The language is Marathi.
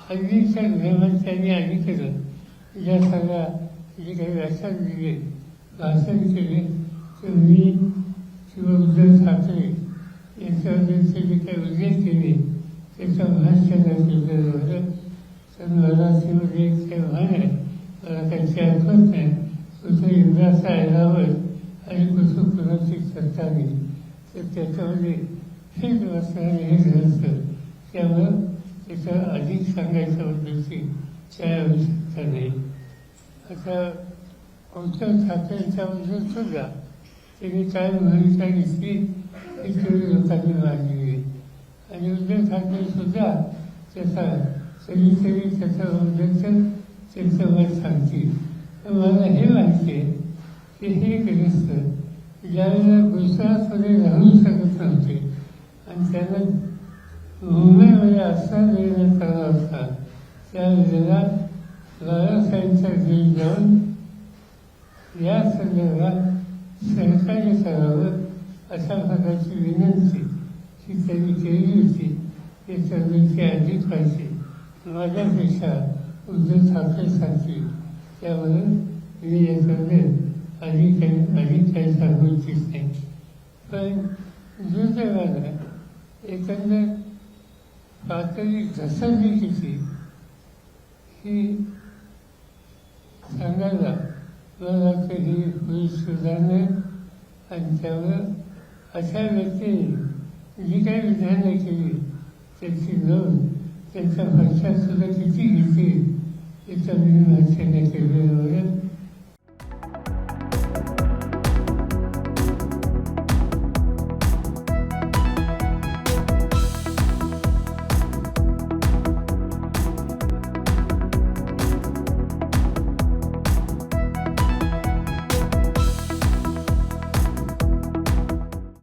हल्लीच्या गृहमंत्र्यांनी आणि केलं या सगळ्या जे काही व्याख्यान दिले भाषण केले ते मी किंवा उद्धव ठाकरे यांच्याबद्दलचे जे काही उल्लेख केले त्याचं भाष्य केलेलं होतं. तर मराठीमध्ये एक काही म्हण आहे, मला त्यांची आठवत नाही, कुठं इंद्राचा ऐरावर आणि कुठं कुणाची सत्ता नाही. तर त्याच्यामध्ये हे वाचणारे हे ग्रंथ, त्यामुळं त्याचं अधिक सांगायच्याबद्दलची काय आवश्यकता नाही. आता उद्धव ठाकरेंच्याबद्दल सुद्धा त्यांनी काय भूमिका घेतली ही तेवढी लोकांनी मांडली आहे. आणि उद्धव ठाकरे सुद्धा त्याचा कधीतरी त्याच्याबद्दलचं त्यांचं मत सांगतील. तर मला हे माहिती आहे की हे ग्रस्त ज्यावेळेला गुजरातमध्ये राहू शकत नव्हते आणि त्यांना मुंबईमध्ये आश्रय देण्यात आला होता, त्यावेळेला बाळासाहेबांच्या घरी जाऊन या संदर्भात सरकारी करावं अशा प्रकारची विनंती ही त्यांनी केली होती. त्याच्याबद्दलची अधिक माहिती माझ्यापेक्षा उद्धव ठाकरे सांगतील, त्यामुळे मी याच्याबद्दल अधिक काही सांगू इच्छित नाही. पण दुर्दैवानं एकंदर पातळी घसरली किती ही सांगायला मला वाटतं ही होईल सुधारणा. आणि त्यामुळं अशा व्यक्तीने जी काही विधानं केली त्याची नोंद त्यांच्या पक्षात सुद्धा किती घेतली याचं मी भाष्य केलेलं